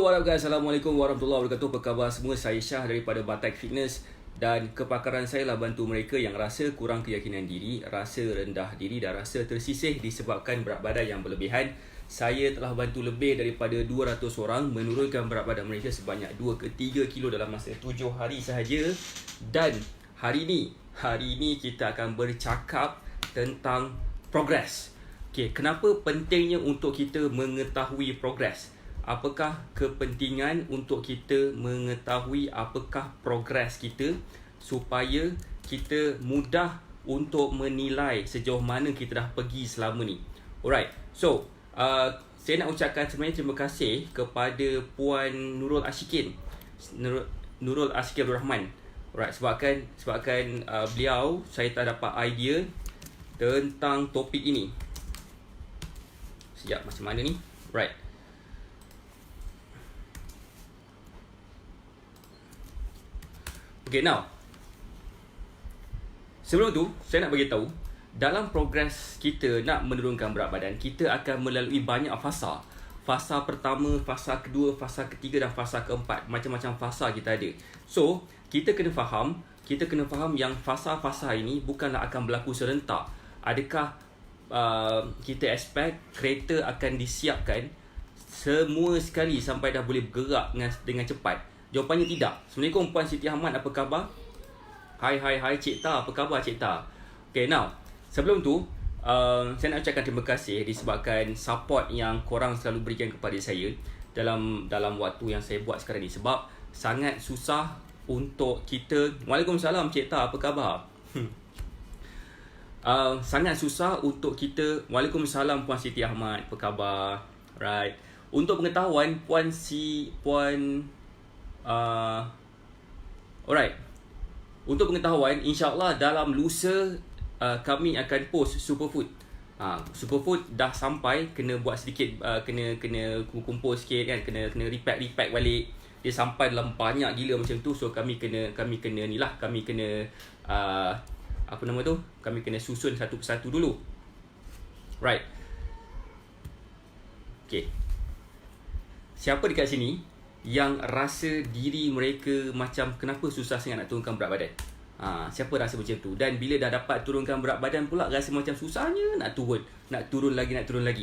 what up guys, Assalamualaikum warahmatullahi wabarakatuh. Apa khabar semua? Saya Syah daripada Batak Fitness. Dan kepakaran saya lah bantu mereka yang rasa kurang keyakinan diri, rasa rendah diri dan rasa tersisih disebabkan berat badan yang berlebihan. Saya telah bantu lebih daripada 200 orang menurunkan berat badan mereka sebanyak 2 ke 3 kilo dalam masa 7 hari sahaja. Dan hari ini kita akan bercakap tentang progress. Okay, kenapa pentingnya untuk kita mengetahui progress? Apakah kepentingan untuk kita mengetahui apakah progres kita supaya kita mudah untuk menilai sejauh mana kita dah pergi selama ni. Alright, so saya nak ucapkan sebenarnya terima kasih kepada Puan Nurul Ashikin Abdul Rahman. Alright, sebabkan beliau, saya tak dapat idea tentang topik ini. Sekejap, macam mana ni? Right. Okay, now sebelum tu saya nak bagi tahu, dalam progres kita nak menurunkan berat badan, kita akan melalui banyak fasa. Fasa pertama, fasa kedua, fasa ketiga dan fasa keempat. Macam-macam fasa kita ada. So, kita kena faham yang fasa-fasa ini bukanlah akan berlaku serentak. Adakah kita expect kereta akan disiapkan semua sekali sampai dah boleh bergerak dengan cepat? Jawapannya tidak. Assalamualaikum Puan Siti Ahmad, apa khabar? Hai Cik Ta, apa khabar Cik Ta? Okay, now sebelum tu saya nak ucapkan terima kasih disebabkan support yang korang selalu berikan kepada saya dalam waktu yang saya buat sekarang ni. Sebab sangat susah untuk kita. Waalaikumsalam Cik Ta, apa khabar? Sangat susah untuk kita. Waalaikumsalam Puan Siti Ahmad, apa khabar? Right. Untuk pengetahuan alright. Untuk pengetahuan, insyaAllah dalam lusa kami akan post superfood. Superfood dah sampai, kena buat sedikit, kena kumpul sikit kan, kena repack balik. Dia sampai dalam banyak gila macam tu, so kami kena kami kena susun satu persatu dulu. Right. Okay. Siapa dekat sini yang rasa diri mereka macam kenapa susah sangat nak turunkan berat badan? Siapa rasa macam tu? Dan bila dah dapat turunkan berat badan pula rasa macam susahnya nak turun lagi.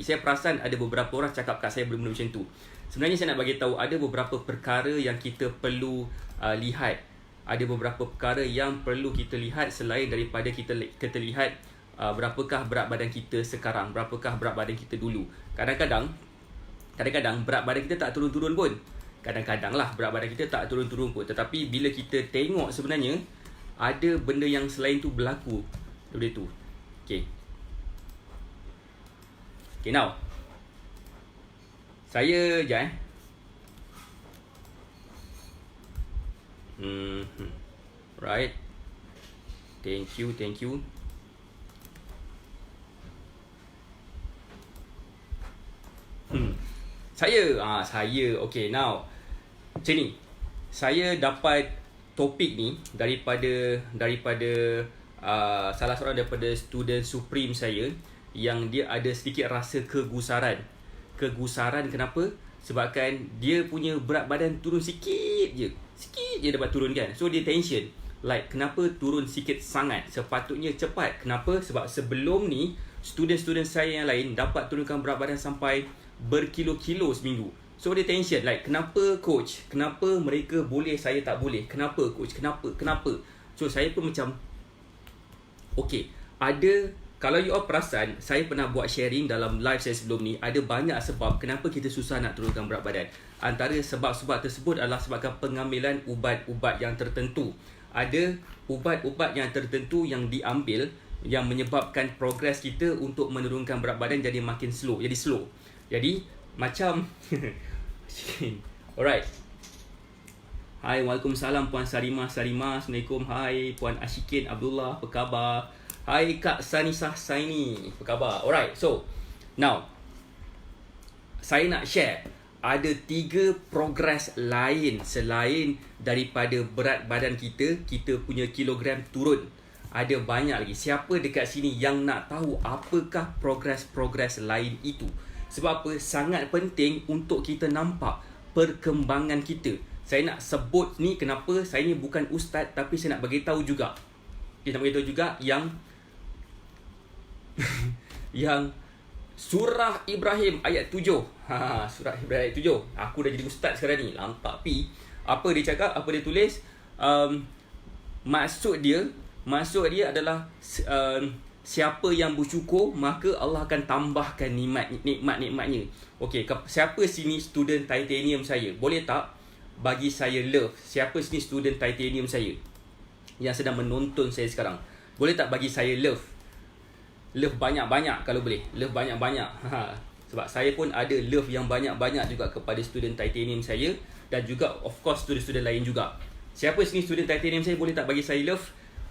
Saya perasan ada beberapa orang cakap kat saya benda-benda macam tu. Sebenarnya saya nak bagi tahu ada beberapa perkara yang kita perlu lihat. Ada beberapa perkara yang perlu kita lihat selain daripada kita lihat berapakah berat badan kita sekarang, berapakah berat badan kita dulu. Kadang-kadang berat badan kita tak turun-turun pun. Kadang-kadang lah berat badan kita tak turun-turun pun. Tetapi bila kita tengok sebenarnya ada benda yang selain tu berlaku daripada tu. Okay, now saya right. Thank you. Saya okay, now macam ni, saya dapat topik ni daripada salah seorang daripada student supreme saya yang dia ada sedikit rasa kegusaran. Kenapa? Sebabkan dia punya berat badan turun sikit je dapat turun kan. So dia tension, like kenapa turun sikit sangat, sepatutnya cepat. Kenapa? Sebab sebelum ni student saya yang lain dapat turunkan berat badan sampai berkilo-kilo seminggu. So dia tension, like kenapa coach? Kenapa mereka boleh, saya tak boleh? Kenapa coach? Kenapa? So saya pun macam okay, kalau you all perasan, saya pernah buat sharing dalam live saya sebelum ni, ada banyak sebab kenapa kita susah nak turunkan berat badan. Antara sebab-sebab tersebut adalah sebabkan pengambilan ubat-ubat yang tertentu. Ada ubat-ubat yang tertentu yang diambil yang menyebabkan progres kita untuk menurunkan berat badan jadi makin slow. Jadi macam alright. Hai, waalaikumsalam Puan Sarimah. Assalamualaikum. Hai Puan Ashikin Abdullah, apa khabar? Hai Kak Sanisah Saini, apa khabar? Alright, so now saya nak share ada 3 progres lain selain daripada berat badan kita punya kilogram turun. Ada banyak lagi. Siapa dekat sini yang nak tahu apakah progres lain itu? Sebab apa? Sangat penting untuk kita nampak perkembangan kita. Saya nak sebut ni kenapa saya ni bukan ustaz, tapi saya nak bagi tahu juga. Kita nak bagi tahu juga yang yang surah Ibrahim ayat 7. Surah Ibrahim ayat 7. Aku dah jadi ustaz sekarang ni. Tapi apa dia cakap, apa dia tulis, maksud dia adalah siapa yang bersyukur maka Allah akan tambahkan nikmat-nikmatnya. Okey, siapa sini student titanium saya? Boleh tak bagi saya love? Siapa sini student titanium saya yang sedang menonton saya sekarang? Boleh tak bagi saya love? Love banyak-banyak kalau boleh. Love banyak-banyak. Sebab saya pun ada love yang banyak-banyak juga kepada student titanium saya, dan juga of course student-student lain juga. Siapa sini student titanium saya, boleh tak bagi saya love?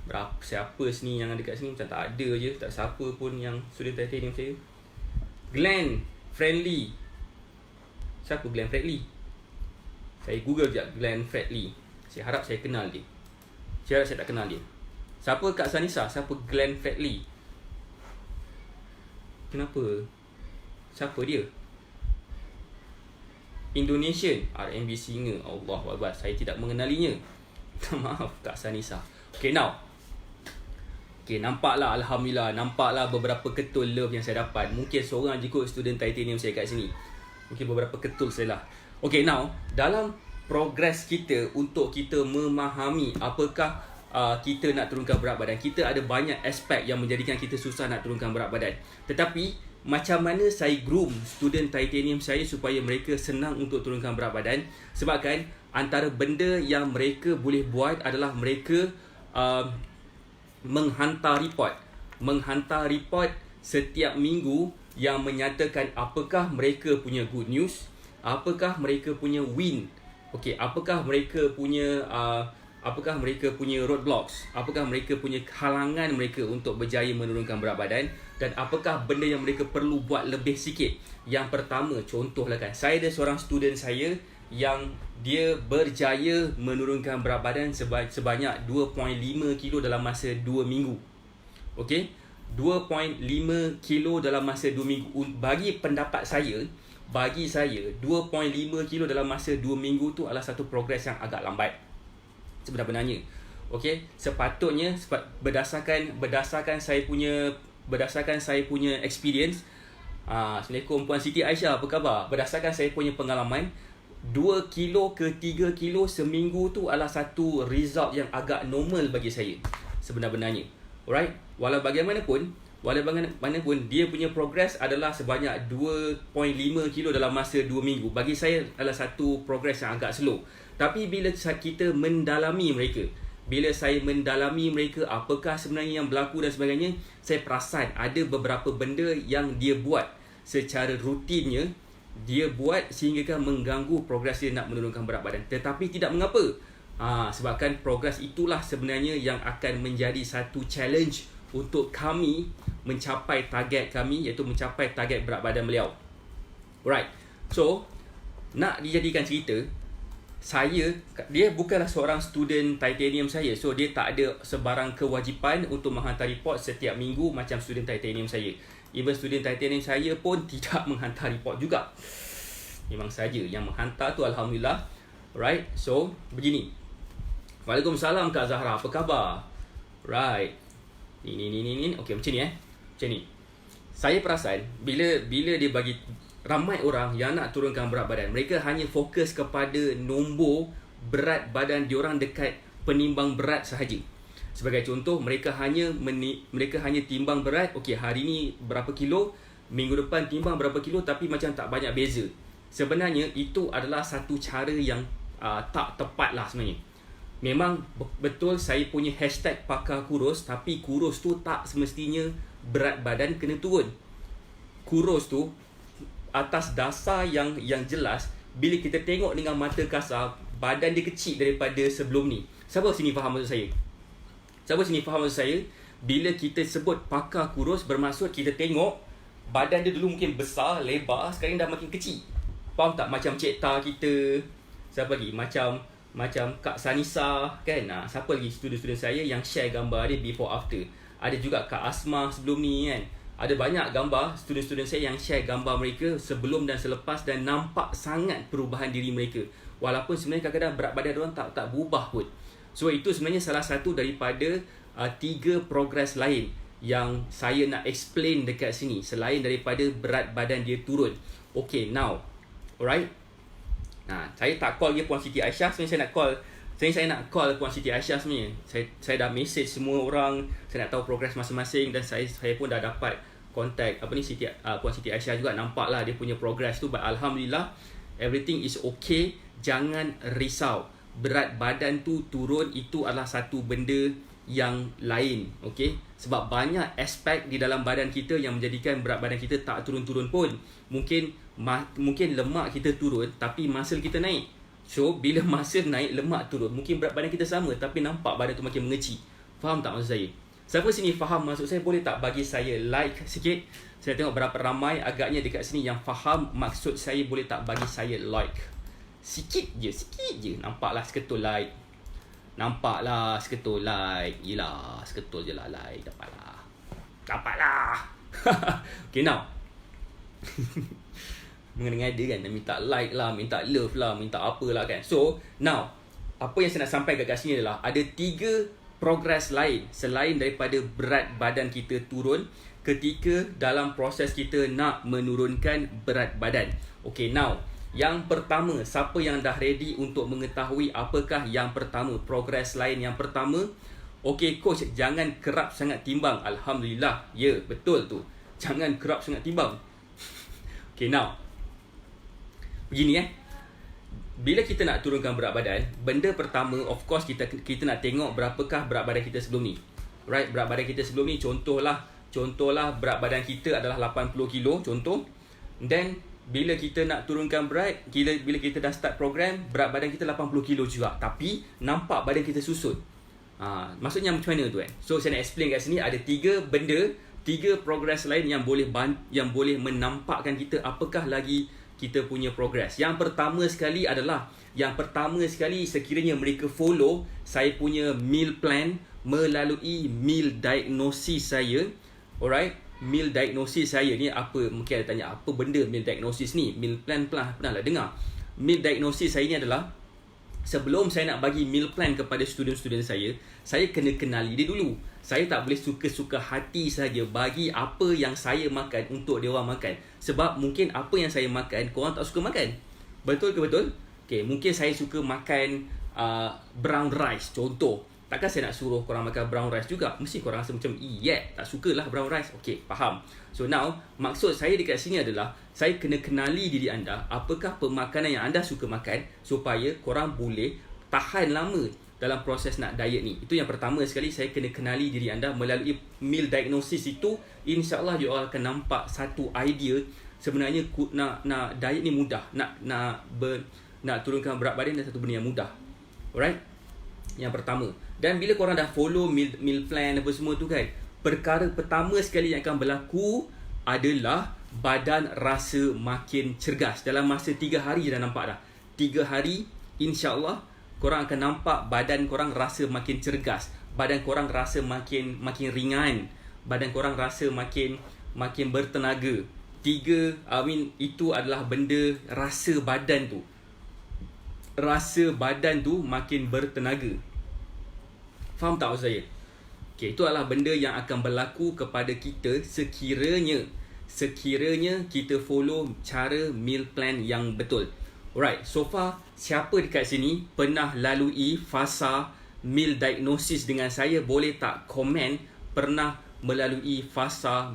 Berapa? Siapa sini yang ada kat sini? Macam tak ada je. Tak siapa pun yang student titanium saya. Glenn Friendly. Siapa Glenn Friendly? Saya google sekejap Glenn Friendly. Saya harap saya kenal dia. Saya harap saya tak kenal dia. Siapa Kak Sanisa? Siapa Glenn Friendly? Kenapa? Siapa dia? Indonesian R&B singer. Allahuakbar, saya tidak mengenalinya. Maaf Kak Sanisa. Okay, now. Okay, nampaklah Alhamdulillah. Nampaklah beberapa ketul love yang saya dapat. Mungkin seorang je kot student titanium saya kat sini. Mungkin beberapa ketul saya lah. Okay, now. Dalam progres kita untuk kita memahami apakah kita nak turunkan berat badan, kita ada banyak aspek yang menjadikan kita susah nak turunkan berat badan. Tetapi macam mana saya groom student titanium saya supaya mereka senang untuk turunkan berat badan? Sebabkan antara benda yang mereka boleh buat adalah mereka menghantar report setiap minggu yang menyatakan apakah mereka punya good news, apakah mereka punya win, okey, apakah mereka punya roadblocks, apakah mereka punya halangan mereka untuk berjaya menurunkan berat badan, dan apakah benda yang mereka perlu buat lebih sikit. Yang pertama, contohlah kan, saya ada seorang student saya yang dia berjaya menurunkan berat badan sebanyak 2.5 kilo dalam masa 2 minggu. Okey, 2.5 kilo dalam masa 2 minggu. Bagi pendapat saya, 2.5 kilo dalam masa 2 minggu tu adalah satu progres yang agak lambat sebenarnya. Okey, sepatutnya berdasarkan saya punya experience. Assalamualaikum Puan Siti Aisyah, apa khabar? Berdasarkan saya punya pengalaman, 2 kilo ke 3 kilo seminggu tu adalah satu result yang agak normal bagi saya sebenarnya. Alright, walau bagaimanapun dia punya progress adalah sebanyak 2.5 kilo dalam masa 2 minggu. Bagi saya adalah satu progress yang agak slow. Tapi bila kita mendalami mereka, bila saya mendalami mereka, apakah sebenarnya yang berlaku dan sebagainya, saya perasan ada beberapa benda yang dia buat secara rutinnya, dia buat sehingga kan mengganggu progres dia nak menurunkan berat badan. Tetapi tidak mengapa. Sebabkan progres itulah sebenarnya yang akan menjadi satu challenge untuk kami mencapai target kami, iaitu mencapai target berat badan beliau. Alright. So, nak dijadikan cerita, dia bukanlah seorang student titanium saya. So dia tak ada sebarang kewajipan untuk menghantar report setiap minggu macam student titanium saya. Even student titanium saya pun tidak menghantar report juga. Memang saja yang menghantar tu Alhamdulillah. Right, so begini. Waalaikumsalam Kak Zahra, apa khabar? Right. Ni. Okay, macam ni Macam ni. Saya perasan bila dia bagi ramai orang yang nak turunkan berat badan, mereka hanya fokus kepada nombor berat badan diorang dekat penimbang berat sahaja. Sebagai contoh, mereka hanya timbang berat, okey, hari ni berapa kilo, minggu depan timbang berapa kilo, tapi macam tak banyak beza. Sebenarnya itu adalah satu cara yang tak tepat lah sebenarnya. Memang betul saya punya hashtag pakar kurus, tapi kurus tu tak semestinya berat badan kena turun. Kurus tu atas dasar yang jelas, bila kita tengok dengan mata kasar, badan dia kecil daripada sebelum ni. Siapa sini faham maksud saya? Bila kita sebut pakar kurus, bermaksud kita tengok badan dia dulu mungkin besar, lebar, sekarang dah makin kecil. Faham tak? Macam Cik Ta kita, siapa lagi? Macam Kak Sanisa kan? Siapa lagi student-student saya yang share gambar dia before after. Ada juga Kak Asma sebelum ni kan. Ada banyak gambar student-student saya yang share gambar mereka sebelum dan selepas, dan nampak sangat perubahan diri mereka. Walaupun sebenarnya kadang-kadang berat badan diorang tak berubah pun. So itu sebenarnya salah satu daripada 3 progress lain yang saya nak explain dekat sini selain daripada berat badan dia turun. Okay, now, alright. Nah, saya tak call dia Puan Siti Aisyah. Sebenarnya saya nak call Puan Siti Aisyah sebenarnya. Saya dah message semua orang, saya nak tahu progress masing-masing, dan saya pun dah dapat kontak Puan Siti Aisyah juga. Nampak lah dia punya progress tu. But Alhamdulillah, everything is okay. Jangan risau. Berat badan tu turun itu adalah satu benda yang lain, okay? Sebab banyak aspek di dalam badan kita yang menjadikan berat badan kita tak turun-turun pun. Mungkin lemak kita turun tapi muscle kita naik. So bila muscle naik, lemak turun, mungkin berat badan kita sama tapi nampak badan tu makin mengecil. Faham tak maksud saya? Siapa sini faham maksud saya? Boleh tak bagi saya like sikit? Saya tengok berapa ramai agaknya dekat sini yang faham maksud saya. Boleh tak bagi saya like? Sikit je. Nampaklah seketul like. Yelah, seketul je lah like. Dapatlah. Okay, now. Mengada-ngada kan, minta like lah, minta love lah, minta apalah kan. So, now, apa yang saya nak sampaikan kat sini adalah ada 3 progress lain selain daripada berat badan kita turun ketika dalam proses kita nak menurunkan berat badan. Okay, now, yang pertama, siapa yang dah ready untuk mengetahui apakah yang pertama, progress lain yang pertama? Okay coach, jangan kerap sangat timbang. Alhamdulillah, ya betul tu. Jangan kerap sangat timbang. Okay, now, begini bila kita nak turunkan berat badan, benda pertama of course kita nak tengok berapakah berat badan kita sebelum ni. Right, berat badan kita sebelum ni, contohlah berat badan kita adalah 80 kilo contoh. Then bila kita nak turunkan berat, bila kita dah start program, berat badan kita 80 kilo juga, tapi nampak badan kita susut. Maksudnya macam mana tu kan? So saya nak explain kat sini ada 3 benda, 3 progress lain yang boleh menampakkan kita apakah lagi kita punya progress. Yang pertama sekali sekiranya mereka follow saya punya meal plan melalui meal diagnosis saya. Alright, meal diagnosis saya ni apa? Mungkin ada tanya, apa benda meal diagnosis ni? Meal plan pernah lah dengar. Meal diagnosis saya ni adalah, sebelum saya nak bagi meal plan kepada student-student saya kena kenali dia dulu. Saya tak boleh suka-suka hati saja bagi apa yang saya makan untuk dia orang makan. Sebab mungkin apa yang saya makan, korang tak suka makan. Betul ke betul? Okay, mungkin saya suka makan brown rice contoh. Takkan saya nak suruh korang makan brown rice juga. Mesti korang rasa macam, tak sukalah brown rice. Okay, faham. So now, maksud saya dekat sini adalah, saya kena kenali diri anda, apakah pemakanan yang anda suka makan, supaya korang boleh tahan lama dalam proses nak diet ni. Itu yang pertama sekali, saya kena kenali diri anda. Melalui meal diagnosis itu, insyaAllah you all akan nampak satu idea. Sebenarnya nak diet ni mudah. Nak turunkan berat badan dan satu benda yang mudah. Alright? Yang pertama. Dan bila korang dah follow meal plan apa semua tu kan, perkara pertama sekali yang akan berlaku adalah badan rasa makin cergas. Dalam masa 3 hari dah nampak dah. 3 hari insya-Allah korang akan nampak badan korang rasa makin cergas. Badan korang rasa makin ringan. Badan korang rasa makin bertenaga. Itu adalah benda rasa badan tu. Rasa badan tu makin bertenaga. Faham tak maksud saya? Okay, itu adalah benda yang akan berlaku kepada kita sekiranya kita follow cara meal plan yang betul. Alright, so far siapa dekat sini pernah lalui fasa meal diagnosis dengan saya? Boleh tak komen pernah melalui fasa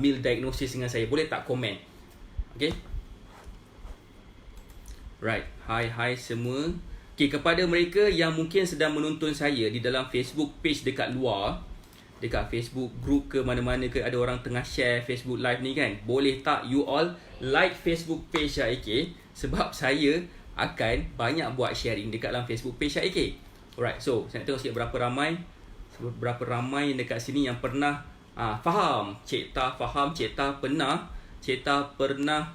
meal diagnosis dengan saya? Boleh tak komen? Okay. Right, hai semua. Okay, kepada mereka yang mungkin sedang menonton saya di dalam Facebook page dekat luar, dekat Facebook group ke mana-mana ke, ada orang tengah share Facebook live ni kan, boleh tak you all like Facebook page Syaik? Sebab saya akan banyak buat sharing dekat dalam Facebook page Syaik. Alright, so saya nak tengok sikit berapa ramai dekat sini yang pernah faham. Cik Ta faham, Cik Ta pernah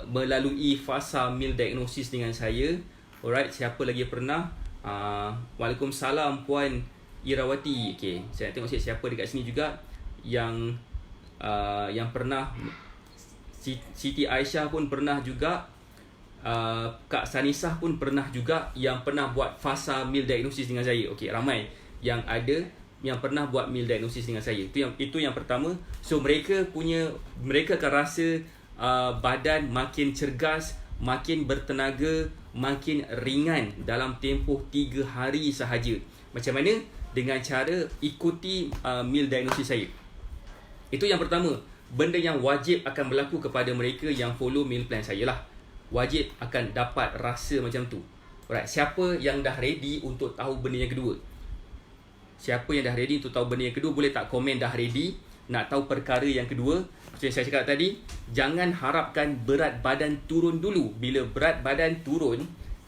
melalui fasa meal diagnosis dengan saya. Alright, siapa lagi pernah? Waalaikumsalam Puan Irawati. Okay, saya nak tengok siapa dekat sini juga yang pernah Siti Aisyah pun pernah juga, Kak Sanisah pun pernah juga yang pernah buat fasa meal diagnosis dengan saya. Okey, ramai yang ada yang pernah buat meal diagnosis dengan saya. Itu yang pertama. So mereka akan rasa badan makin cergas, makin bertenaga, makin ringan dalam tempoh 3 hari sahaja. Macam mana? Dengan cara ikuti meal diagnosis saya. Itu yang pertama. Benda yang wajib akan berlaku kepada mereka yang follow meal plan saya lah. Wajib akan dapat rasa macam tu. Alright, siapa yang dah ready untuk tahu benda yang kedua? Siapa yang dah ready untuk tahu benda yang kedua, boleh tak komen dah ready nak tahu perkara yang kedua. Macam saya cakap tadi, jangan harapkan berat badan turun dulu. Bila berat badan turun,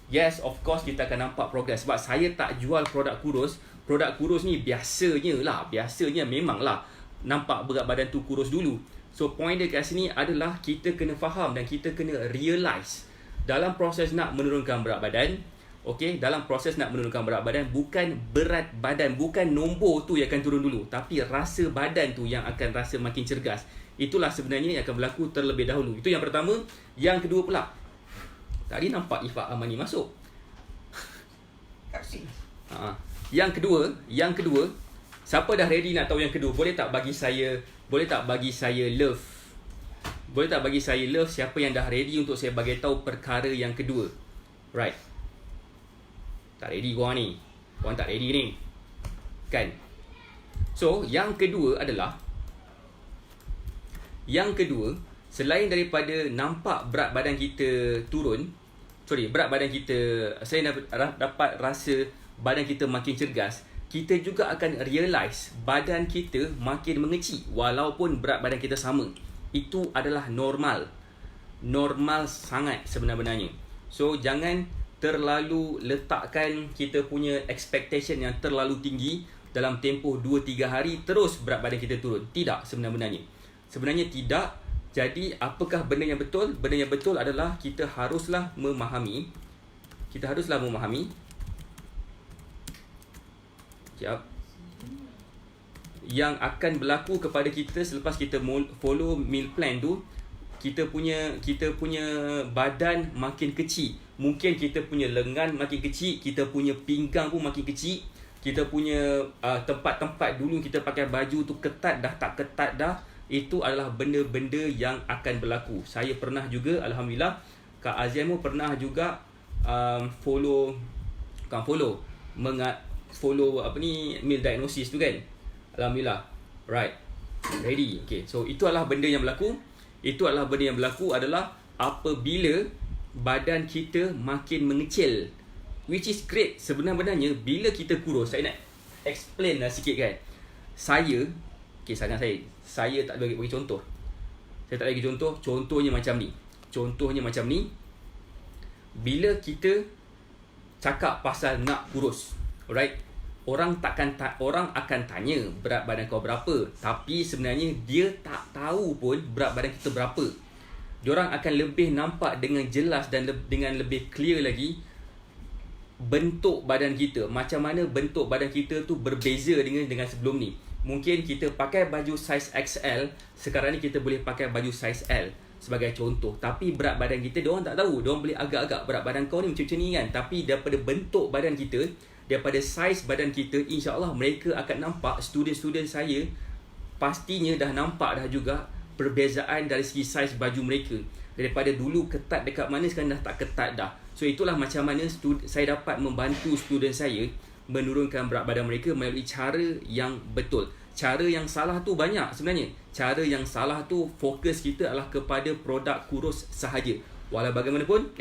yes, of course kita akan nampak progress. Sebab saya tak jual produk kurus. Produk kurus ni biasanya memanglah nampak berat badan tu kurus dulu. So point dia kat sini adalah kita kena faham dan kita kena realize dalam proses nak menurunkan berat badan, okey, dalam proses nak menurunkan berat badan, bukan berat badan, bukan nombor tu yang akan turun dulu, tapi rasa badan tu yang akan rasa makin cergas. Itulah sebenarnya yang akan berlaku terlebih dahulu. Itu yang pertama. Yang kedua pula, tadi nampak Ifah Amani masuk. Yang kedua, siapa dah ready nak tahu yang kedua, boleh tak bagi saya love? Boleh tak bagi saya love siapa yang dah ready untuk saya bagi tahu perkara yang kedua? Right. Tak ready korang ni. Korang tak ready ni. Kan? So, yang kedua, selain daripada nampak berat badan kita turun, saya dapat rasa badan kita makin cergas, kita juga akan realize badan kita makin mengecil walaupun berat badan kita sama. Itu adalah normal. Normal sangat sebenarnya. So, jangan terlalu letakkan kita punya expectation yang terlalu tinggi dalam tempoh 2-3 hari terus berat badan kita turun. Tidak sebenarnya. Sebenarnya tidak. Jadi, apakah benda yang betul? Benda yang betul adalah kita haruslah memahami. Yang akan berlaku kepada kita selepas kita follow meal plan tu, kita punya badan makin kecil. Mungkin kita punya lengan makin kecil, kita punya pinggang pun makin kecil, kita punya tempat-tempat dulu kita pakai baju tu ketat dah tak ketat dah. Itu adalah benda-benda yang akan berlaku. Saya pernah juga, alhamdulillah, Kak Aziam pun pernah juga follow meal diagnosis tu kan. Alhamdulillah. Right. Ready. Okay. So itu adalah benda yang berlaku. Adalah apabila badan kita makin mengecil, which is great. Sebenarnya bila kita kurus, saya nak explain lah sikit kan. Saya tak bagi contoh. Contohnya macam ni. Bila kita cakap pasal nak kurus, alright, orang akan tanya berat badan kau berapa, tapi sebenarnya dia tak tahu pun berat badan kita berapa. Diorang akan lebih nampak dengan jelas dan dengan lebih clear lagi bentuk badan kita. Macam mana bentuk badan kita tu berbeza dengan sebelum ni. Mungkin kita pakai baju saiz XL, sekarang ni kita boleh pakai baju saiz L sebagai contoh. Tapi berat badan kita, diorang tak tahu. Diorang boleh agak-agak berat badan kau ni macam ni kan. Tapi daripada bentuk badan kita, daripada saiz badan kita, insya-Allah mereka akan nampak. Student-student saya pastinya dah nampak dah juga perbezaan dari segi saiz baju mereka. Daripada dulu ketat dekat mana, sekarang dah tak ketat dah. So itulah macam mana saya dapat membantu student saya menurunkan berat badan mereka melalui cara yang betul. Cara yang salah tu banyak sebenarnya. Cara yang salah tu fokus kita adalah kepada produk kurus sahaja. Walau bagaimanapun,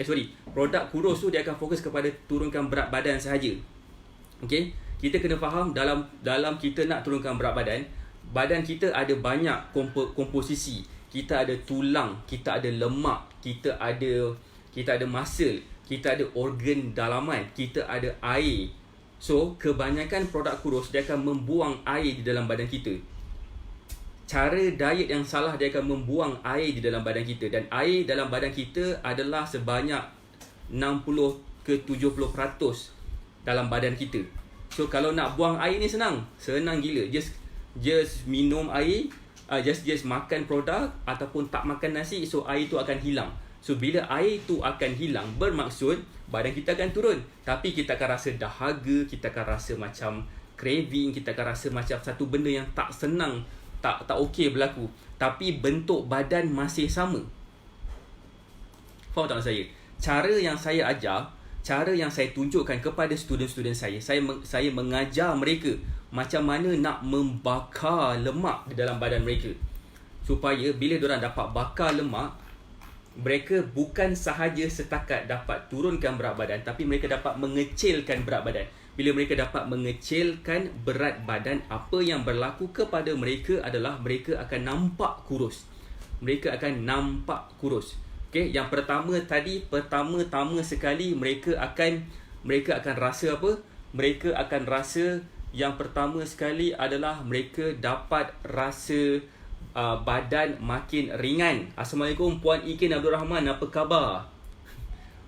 produk kurus tu dia akan fokus kepada turunkan berat badan sahaja. Okey, kita kena faham dalam kita nak turunkan berat badan kita ada banyak komposisi. Kita ada tulang, kita ada lemak, kita ada muscle, kita ada organ dalaman, kita ada air. So, kebanyakan produk kurus dia akan membuang air di dalam badan kita. Cara diet yang salah dia akan membuang air di dalam badan kita. Dan air dalam badan kita adalah sebanyak 60 ke 70% dalam badan kita. So, kalau nak buang air ni senang gila. Just just minum air, just makan produk ataupun tak makan nasi, so air tu akan hilang. So bila air tu akan hilang, bermaksud badan kita akan turun. Tapi kita akan rasa dahaga, kita akan rasa macam craving, kita akan rasa macam satu benda yang tak senang, tak okey berlaku. Tapi bentuk badan masih sama. Faham tak saya? Cara yang saya ajar, cara yang saya tunjukkan kepada student-student saya mengajar mereka macam mana nak membakar lemak di dalam badan mereka. Supaya bila diorang dapat bakar lemak, mereka bukan sahaja setakat dapat turunkan berat badan, tapi mereka dapat mengecilkan berat badan. Bila mereka dapat mengecilkan berat badan, apa yang berlaku kepada mereka adalah mereka akan nampak kurus. Mereka akan nampak kurus. Okay, yang pertama sekali mereka akan rasa apa? Mereka akan rasa yang pertama sekali adalah mereka dapat rasa badan makin ringan. Assalamualaikum Puan Ikin Abdul Rahman, apa khabar?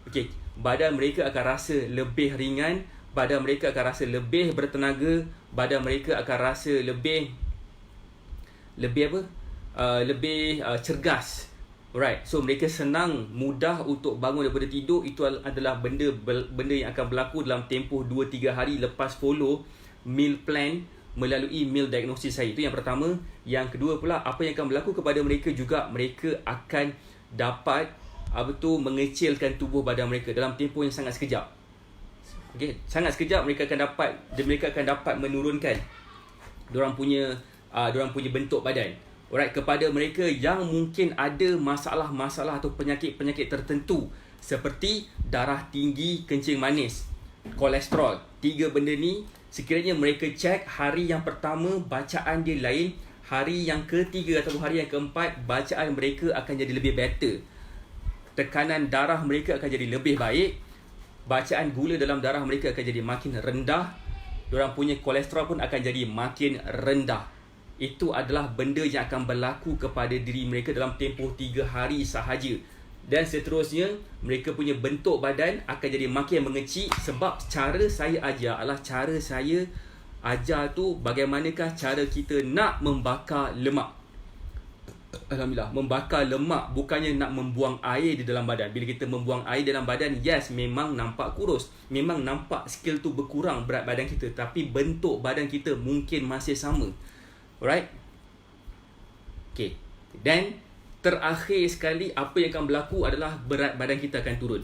Okey, badan mereka akan rasa lebih ringan, badan mereka akan rasa lebih bertenaga, badan mereka akan rasa lebih cergas. Alright, so mereka senang, mudah untuk bangun daripada tidur. Itu adalah benda yang akan berlaku dalam tempoh 2-3 hari lepas follow meal plan melalui meal diagnosis saya. Itu yang pertama. Yang kedua pula, apa yang akan berlaku kepada mereka juga, mereka akan dapat mengecilkan tubuh badan mereka dalam tempoh yang sangat sekejap. Okey, sangat sekejap mereka akan dapat menurunkan diorang punya bentuk badan. Alright, kepada mereka yang mungkin ada masalah-masalah atau penyakit-penyakit tertentu seperti darah tinggi, kencing manis, kolesterol, 3 benda ni, sekiranya mereka cek hari yang pertama bacaan dia lain, hari yang ketiga atau hari yang keempat bacaan mereka akan jadi lebih better. Tekanan darah mereka akan jadi lebih baik, bacaan gula dalam darah mereka akan jadi makin rendah, diorang punya kolesterol pun akan jadi makin rendah. Itu adalah benda yang akan berlaku kepada diri mereka dalam tempoh 3 hari sahaja. Dan seterusnya, mereka punya bentuk badan akan jadi makin mengecil. Sebab cara saya ajar adalah cara saya ajar tu bagaimanakah cara kita nak membakar lemak. Alhamdulillah, membakar lemak bukannya nak membuang air di dalam badan. Bila kita membuang air dalam badan, yes, memang nampak kurus, memang nampak skill tu berkurang berat badan kita, tapi bentuk badan kita mungkin masih sama. Alright? Okay. Dan terakhir sekali, apa yang akan berlaku adalah berat badan kita akan turun.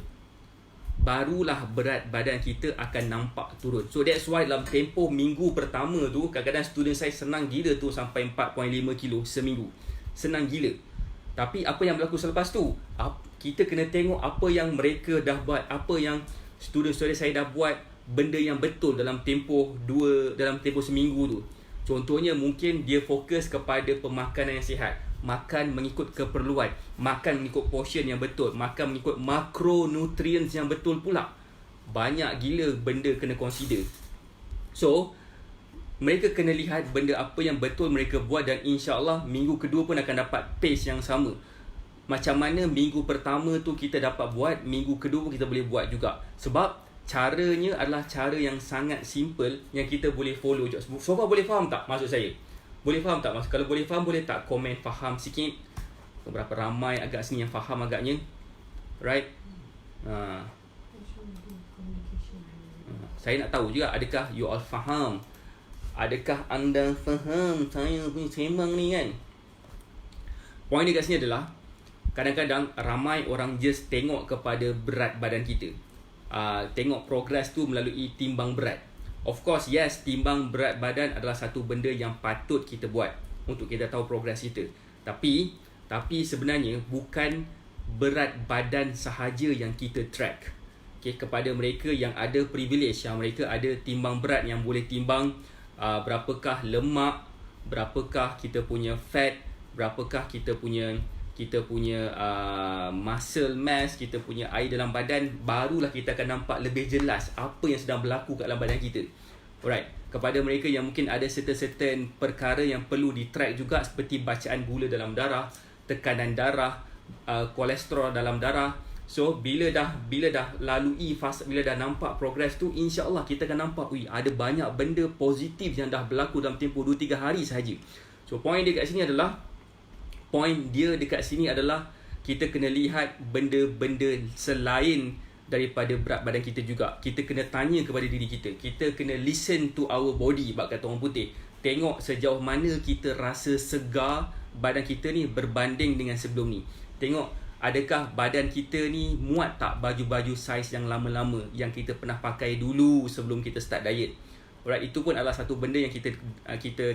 Barulah berat badan kita akan nampak turun. So that's why dalam tempoh minggu pertama tu, kadang-kadang student saya senang gila tu sampai 4.5 kilo seminggu. Senang gila. Tapi apa yang berlaku selepas tu? Kita kena tengok apa yang mereka dah buat, apa yang student-student saya dah buat, benda yang betul dalam tempoh seminggu tu. Contohnya mungkin dia fokus kepada pemakanan yang sihat, makan mengikut keperluan, makan mengikut portion yang betul, makan mengikut makronutrients yang betul pula. Banyak gila benda kena consider. So mereka kena lihat benda apa yang betul mereka buat, dan insya-Allah minggu kedua pun akan dapat pace yang sama. Macam mana minggu pertama tu kita dapat buat, minggu kedua pun kita boleh buat juga. Sebab caranya adalah cara yang sangat simple yang kita boleh follow. So far boleh faham tak maksud saya? Boleh faham tak? Kalau boleh faham, boleh tak komen faham sikit? Berapa ramai agak sini yang faham agaknya? Right? Saya nak tahu juga, adakah you all faham? Adakah anda faham saya punya sembang ni kan? Poin dia kat sini adalah, kadang-kadang ramai orang just tengok kepada berat badan kita. Tengok progress tu melalui timbang berat. Of course, yes, timbang berat badan adalah satu benda yang patut kita buat untuk kita tahu progress kita. Tapi sebenarnya bukan berat badan sahaja yang kita track. Okay, kepada mereka yang ada privilege, yang mereka ada timbang berat yang boleh timbang berapakah lemak, berapakah kita punya fat, berapakah kita punya muscle mass, kita punya air dalam badan, barulah kita akan nampak lebih jelas apa yang sedang berlaku kat dalam badan kita. Alright, kepada mereka yang mungkin ada certain perkara yang perlu di-track juga, seperti bacaan gula dalam darah, tekanan darah, kolesterol dalam darah. So bila dah lalui fase, bila dah nampak progress tu, insya-Allah kita akan nampak ada banyak benda positif yang dah berlaku dalam tempoh 2-3 hari sahaja. So point dia dekat sini adalah kita kena lihat benda-benda selain daripada berat badan kita juga. Kita kena tanya kepada diri kita. Kita kena listen to our body, bab kata orang putih. Tengok sejauh mana kita rasa segar badan kita ni berbanding dengan sebelum ni. Tengok adakah badan kita ni muat tak baju-baju saiz yang lama-lama yang kita pernah pakai dulu sebelum kita start diet. Alright, itu pun adalah satu benda yang kita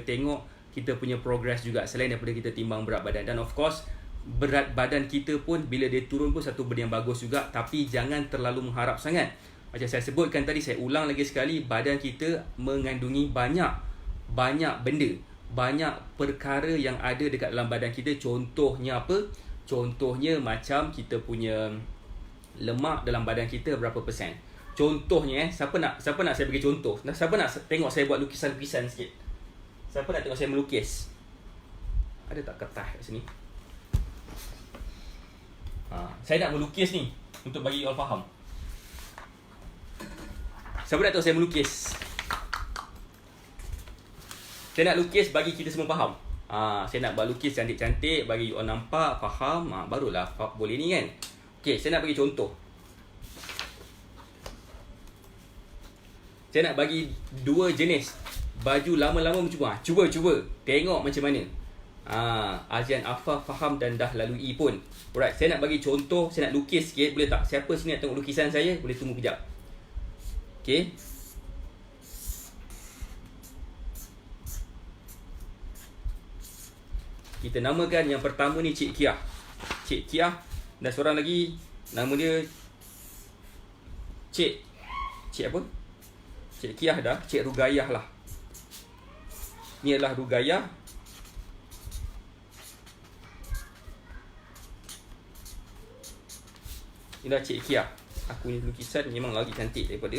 tengok kita punya progress juga, selain daripada kita timbang berat badan. Dan of course berat badan kita pun bila dia turun pun satu benda yang bagus juga, tapi jangan terlalu mengharap sangat. Macam saya sebutkan tadi, saya ulang lagi sekali, badan kita mengandungi banyak benda, banyak perkara yang ada dekat dalam badan kita. Contohnya apa? Contohnya macam kita punya lemak dalam badan kita berapa persen. Contohnya siapa nak saya bagi contoh? Siapa nak tengok saya buat lukisan-lukisan sikit? Siapa nak tengok saya melukis? Ada tak kertas kat sini? Saya nak melukis ni untuk bagi you all faham. Siapa nak tengok saya melukis? Saya nak lukis bagi kita semua faham. Saya nak buat lukis cantik-cantik bagi you all nampak, faham, barulah boleh ni kan. Okay, saya nak bagi contoh. Saya nak bagi dua jenis baju lama-lama mencuba. Cuba tengok macam mana. Azian Afaf faham dan dah lalui pun. Alright, saya nak bagi contoh, saya nak lukis sikit, boleh tak? Siapa sini nak tengok lukisan saya? Boleh tunggu kejap. Okay. Kita namakan yang pertama ni Cik Kiah. Cik Kiah, dan seorang lagi nama dia Cik apa? Cik Kiah dah, Cik Rugayah lah. Ni adalah Rugayah. Inilah Cik Kiah. Aku ni lukisan memang lagi cantik daripada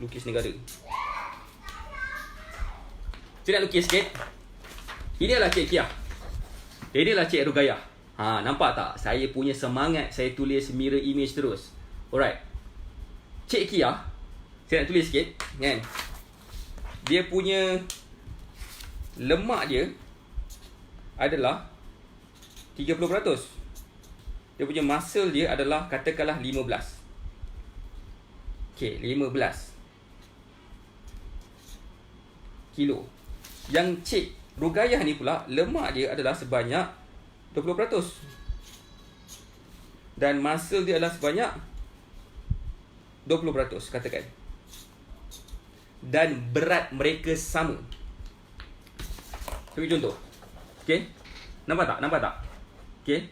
lukis negara. Saya nak lukis sikit. Ini adalah Cik Kiah. Ini adalah Cik Rugayah. Nampak tak? Saya punya semangat, saya tulis mirror image terus. Alright. Cik Kiah, saya nak tulis sikit kan. Dia punya lemak dia adalah 30%. Dia punya muscle dia adalah katakanlah 15. Okay, 15 kilo. Yang Cik Rugayah ni pula lemak dia adalah sebanyak 20%. Dan muscle dia adalah sebanyak 20% katakan. Dan berat mereka sama. Bagi contoh. Okay. Nampak tak? Okay.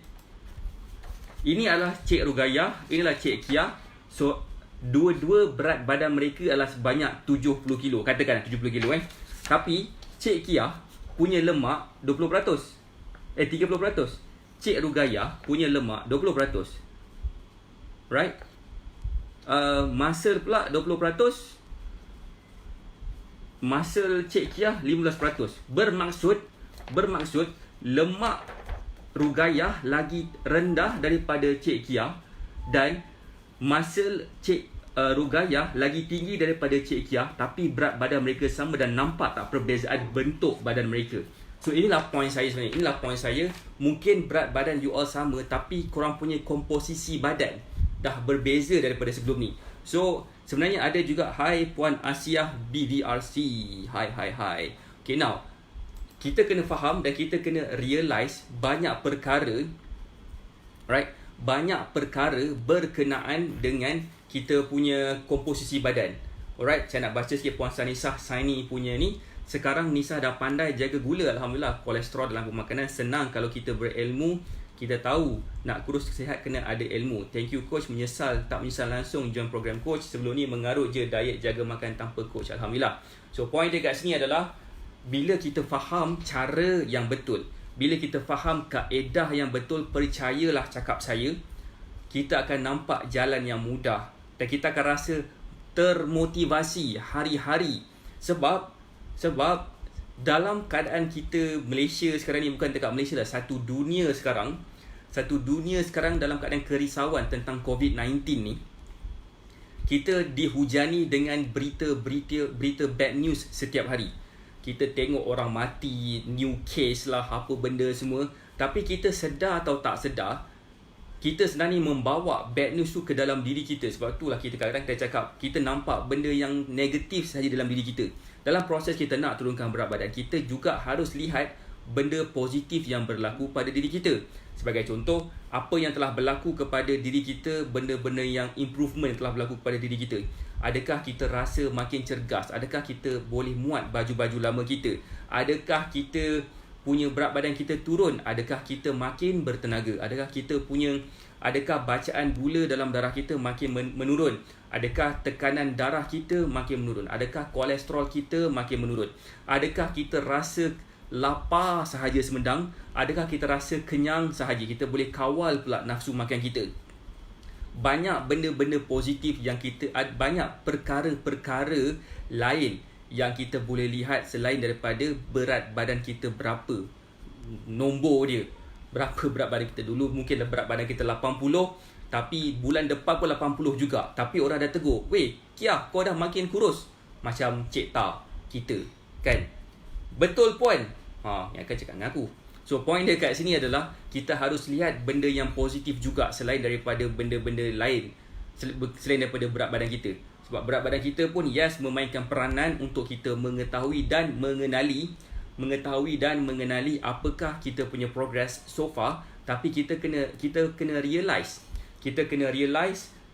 Ini adalah Cik Rugayah, inilah Cik Kiah. So dua-dua berat badan mereka adalah sebanyak 70 kilo. Katakan 70 kilo Tapi Cik Kiah punya lemak 20%. 30%. Cik Rugayah punya lemak 20%. Right? Muscle pula 20%. Muscle Cik Kiah 15%. Bermaksud lemak Rugayah lagi rendah daripada Cik Kiah dan muscle Cik Rugayah lagi tinggi daripada Cik Kiah, tapi berat badan mereka sama. Dan nampak tak perbezaan bentuk badan mereka? So inilah point saya sebenarnya. Inilah point saya. Mungkin berat badan you all sama, tapi korang punya komposisi badan dah berbeza daripada sebelum ni. So sebenarnya ada juga, hai Puan Asiah BVRC. Hai. Okay, now kita kena faham dan kita kena realize banyak perkara, right? Banyak perkara berkenaan dengan kita punya komposisi badan. Alright, saya nak baca sikit Puan Sanisah Saini punya ni. Sekarang Nisa dah pandai jaga gula, Alhamdulillah. Kolesterol dalam pemakanan senang kalau kita berilmu. Kita tahu nak kurus sihat kena ada ilmu. Thank you coach, tak menyesal langsung join program coach. Sebelum ni mengarut je diet jaga makan tanpa coach, Alhamdulillah. So point dia kat sini adalah bila kita faham cara yang betul, bila kita faham kaedah yang betul, percayalah cakap saya, kita akan nampak jalan yang mudah dan kita akan rasa termotivasi hari-hari. Sebab dalam keadaan kita Malaysia sekarang ni, bukan dekat Malaysia lah, satu dunia sekarang, satu dunia sekarang dalam keadaan kerisauan tentang COVID-19 ni, kita dihujani dengan berita bad news setiap hari. Kita tengok orang mati, new case lah, apa benda semua. Tapi kita sedar atau tak sedar, kita sebenarnya membawa bad news tu ke dalam diri kita. Sebab itulah kita kadang-kadang kita cakap, kita nampak benda yang negatif sahaja dalam diri kita. Dalam proses kita nak turunkan berat badan, kita juga harus lihat benda positif yang berlaku pada diri kita. Sebagai contoh, apa yang telah berlaku kepada diri kita, benda-benda yang improvement telah berlaku kepada diri kita. Adakah kita rasa makin cergas? Adakah kita boleh muat baju-baju lama kita? Adakah kita punya berat badan kita turun? Adakah kita makin bertenaga? Adakah bacaan gula dalam darah kita makin menurun? Adakah tekanan darah kita makin menurun? Adakah kolesterol kita makin menurun? Adakah kita rasa lapar sahaja semedang? Adakah kita rasa kenyang sahaja? Kita boleh kawal pula nafsu makan kita. Banyak benda-benda positif yang banyak perkara-perkara lain yang kita boleh lihat selain daripada berat badan kita berapa. Nombor dia. Berapa berat badan kita dulu, mungkin berat badan kita 80, tapi bulan depan pun 80 juga. Tapi orang dah tegur, "Weh, Kia, kau dah makin kurus." Macam Cik Ta kita, kan? Betul puan? Yang akan cakap dengan aku. So, point dia kat sini adalah kita harus lihat benda yang positif juga selain daripada benda-benda lain, selain daripada berat badan kita. Sebab berat badan kita pun memainkan peranan untuk kita mengetahui dan mengenali apakah kita punya progress so far. Tapi kita kena realize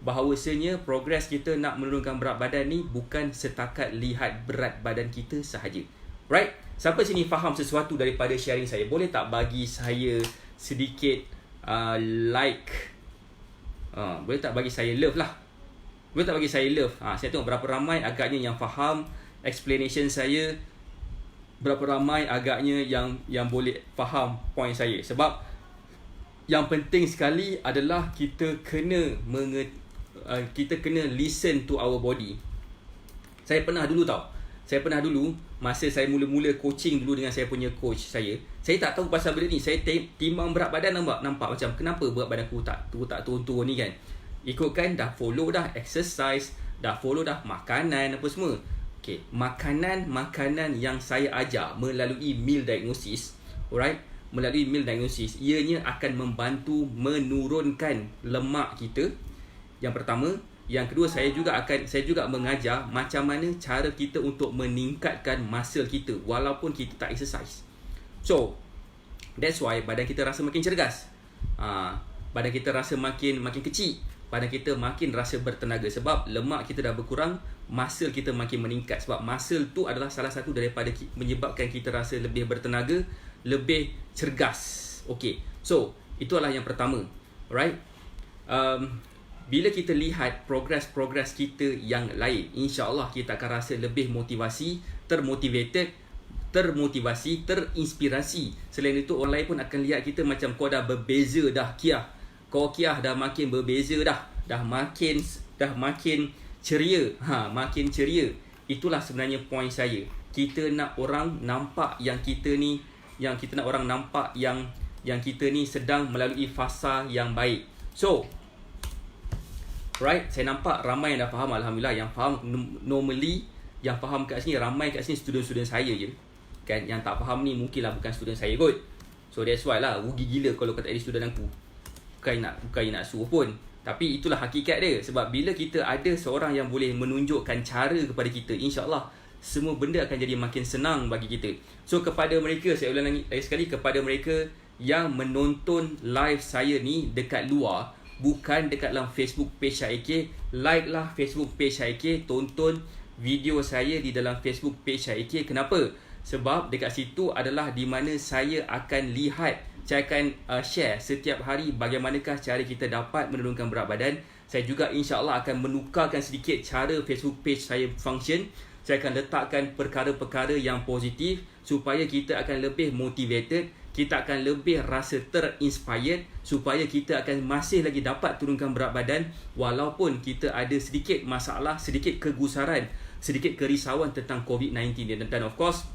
bahawasanya progress kita nak menurunkan berat badan ni bukan setakat lihat berat badan kita sahaja. Right? Siapa sini faham sesuatu daripada sharing saya? Boleh tak bagi saya sedikit like? Boleh tak bagi saya love lah? Boleh tak bagi saya love? Saya tengok berapa ramai agaknya yang faham explanation saya. Berapa ramai agaknya yang boleh faham point saya. Sebab yang penting sekali adalah kita kena listen to our body. Saya pernah dulu masa saya mula-mula coaching dulu dengan saya punya coach saya tak tahu pasal benda ni. Saya timbang berat badan, nampak macam kenapa berat badan aku tak turun-turun ni kan. Ikutkan dah follow dah exercise, dah follow dah makanan apa semua. Okay, makanan yang saya ajar melalui meal diagnosis, alright? Melalui meal diagnosis, ianya akan membantu menurunkan lemak kita. Yang pertama. Yang kedua, saya juga mengajar macam mana cara kita untuk meningkatkan muscle kita walaupun kita tak exercise. So, that's why badan kita rasa makin cergas. Badan kita rasa makin kecil. Badan kita makin rasa bertenaga sebab lemak kita dah berkurang, muscle kita makin meningkat. Sebab muscle tu adalah salah satu daripada menyebabkan kita rasa lebih bertenaga, lebih cergas. Okay, so itulah yang pertama. Alright? Bila kita lihat progress kita yang lain, insya-Allah kita akan rasa lebih termotivasi, terinspirasi. Selain itu, orang lain pun akan lihat kita macam kau dah berbeza dah, Kia. Kau Kia dah makin berbeza dah. Dah makin ceria. Makin ceria. Itulah sebenarnya point saya. Kita nak orang nampak yang kita ni sedang melalui fasa yang baik. So, right, saya nampak ramai yang dah faham. Alhamdulillah, yang faham normally, yang faham kat sini, ramai kat sini student-student saya je kan. Yang tak faham ni mungkinlah bukan student saya kot. So that's why lah, rugi gila kalau kata ada student aku. Bukan nak suruh pun, tapi itulah hakikat dia. Sebab bila kita ada seorang yang boleh menunjukkan cara kepada kita, insya-Allah semua benda akan jadi makin senang bagi kita. So kepada mereka, saya ulang lagi sekali, kepada mereka yang menonton live saya ni dekat luar, bukan dekat dalam Facebook page Syahik, like lah Facebook page Syahik, tonton video saya di dalam Facebook page Syahik. Kenapa? Sebab dekat situ adalah di mana saya akan share setiap hari bagaimanakah cara kita dapat menurunkan berat badan. Saya juga insya-Allah akan menukarkan sedikit cara Facebook page saya function. Saya akan letakkan perkara-perkara yang positif supaya kita akan lebih motivated, kita akan lebih rasa terinspired, supaya kita akan masih lagi dapat turunkan berat badan walaupun kita ada sedikit masalah, sedikit kegusaran, sedikit kerisauan tentang COVID-19. Dan of course,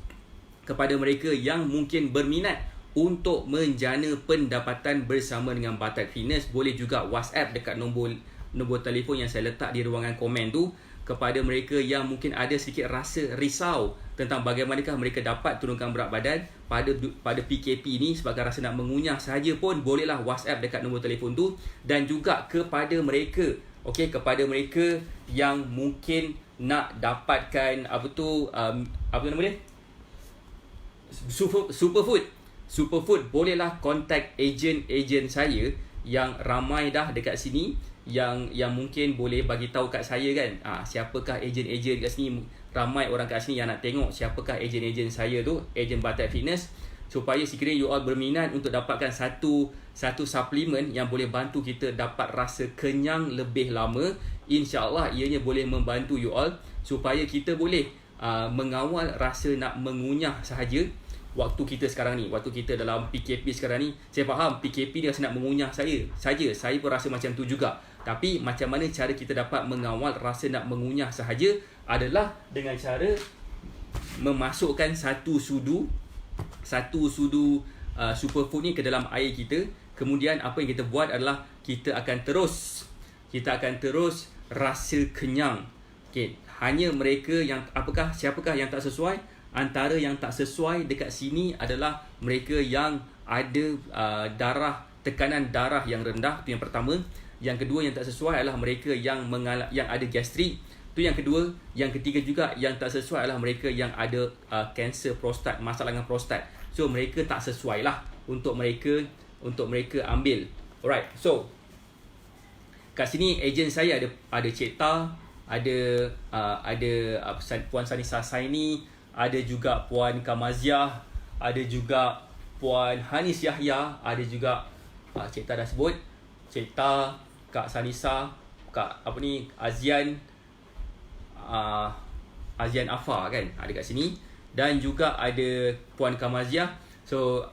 kepada mereka yang mungkin berminat untuk menjana pendapatan bersama dengan Batak Fitness, boleh juga WhatsApp dekat nombor telefon yang saya letak di ruangan komen tu, kepada mereka yang mungkin ada sedikit rasa risau tentang bagaimanakah mereka dapat turunkan berat badan pada PKP ni, sebabkan rasa nak mengunyah sahaja pun, bolehlah WhatsApp dekat nombor telefon tu. Dan juga kepada mereka, kepada mereka yang mungkin nak dapatkan apa nama dia, Superfood, bolehlah contact ejen saya yang ramai dah dekat sini, yang mungkin boleh bagi tahu kat saya kan, siapakah ejen-ejen kat sini. Ramai orang kat sini yang nak tengok siapakah ejen-ejen saya tu, ejen Batak Fitness, supaya sekiranya you all berminat untuk dapatkan satu suplemen yang boleh bantu kita dapat rasa kenyang lebih lama, insya-Allah ianya boleh membantu you all supaya kita boleh mengawal rasa nak mengunyah sahaja. Waktu kita sekarang ni, waktu kita dalam PKP sekarang ni, saya faham PKP ni rasa nak mengunyah saya pun rasa macam tu juga. Tapi macam mana cara kita dapat mengawal rasa nak mengunyah sahaja adalah dengan cara memasukkan satu sudu superfood ni ke dalam air kita. Kemudian apa yang kita buat adalah kita akan terus rasa kenyang. Hanya mereka yang siapakah yang tak sesuai? Antara yang tak sesuai dekat sini adalah mereka yang ada tekanan darah yang rendah, tu yang pertama. Yang kedua yang tak sesuai adalah mereka yang ada gastrik, tu yang kedua. Yang ketiga juga yang tak sesuai adalah mereka yang ada kanser prostat, masalah dengan prostat. So mereka tak sesuai lah untuk mereka ambil. Alright, so kat sini ejen saya ada Cik Ta, ada Puan Sanisa Saini, ada juga Puan Kamaziah, ada juga Puan Hanis Yahya, ada juga Cik Ta dah sebut, Cik Ta, Kak Sanisa, Kak Azian Afa kan, ada kat sini. Dan juga ada Puan Kamaziah. So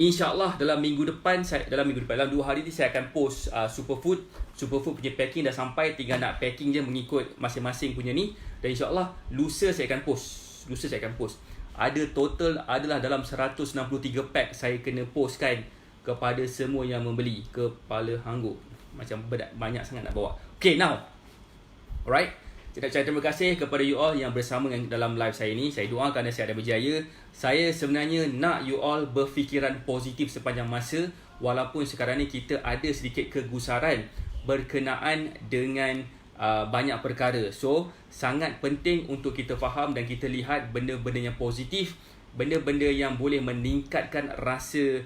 InsyaAllah dalam minggu depan, dalam 2 hari ni saya akan post Superfood punya packing dah sampai, tinggal nak packing je mengikut masing-masing punya ni. Dan insyaAllah lusa saya akan post. Adalah dalam 163 pack saya kena postkan kepada semua yang membeli. Kepala hanggup, macam banyak sangat nak bawa. Okay, now, alright, saya nak ucapkan terima kasih kepada you all yang bersama dalam live saya ni. Saya doakan anda sihat dan berjaya. Saya sebenarnya nak you all berfikiran positif sepanjang masa, walaupun sekarang ni kita ada sedikit kegusaran berkenaan dengan banyak perkara. So sangat penting untuk kita faham dan kita lihat benda-benda yang positif, benda-benda yang boleh meningkatkan rasa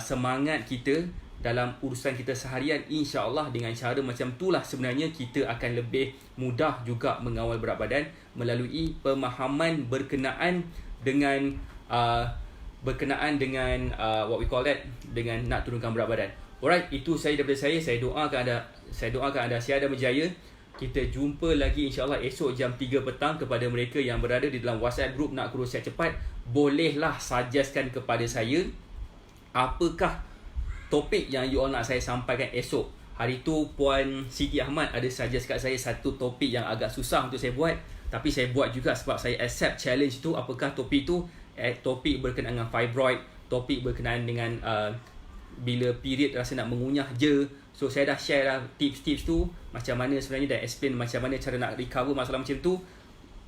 semangat kita dalam urusan kita seharian. InsyaAllah dengan cara macam itulah sebenarnya kita akan lebih mudah juga mengawal berat badan melalui pemahaman berkenaan dengan what we call that, dengan nak turunkan berat badan. Alright, itu saya daripada saya. Saya doakan anda sihat dan berjaya. Kita jumpa lagi insyaAllah esok jam 3 petang. Kepada mereka yang berada di dalam WhatsApp group Nak Kurus Sihat Cepat, bolehlah suggestkan kepada saya apakah topik yang you all nak saya sampaikan esok. Hari tu Puan Siti Ahmad ada suggest kat saya satu topik yang agak susah untuk saya buat, tapi saya buat juga sebab saya accept challenge tu. Apakah topik tu? Topik berkenaan dengan fibroid, topik berkenaan dengan bila period rasa nak mengunyah je. So saya dah share lah tips-tips tu, macam mana sebenarnya, dan explain macam mana cara nak recover masalah macam tu.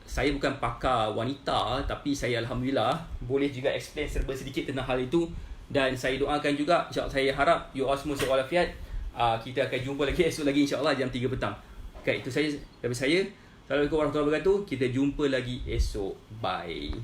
Saya bukan pakar wanita, tapi saya Alhamdulillah boleh juga explain serba sedikit tentang hal itu. Dan saya doakan juga, insyaAllah saya harap you all semua sihat walafiat. Kita akan jumpa lagi esok lagi insyaAllah jam 3 petang. Okay, itu saja dari saya. Assalamualaikum warahmatullahi wabarakatuh. Kita jumpa lagi esok. Bye.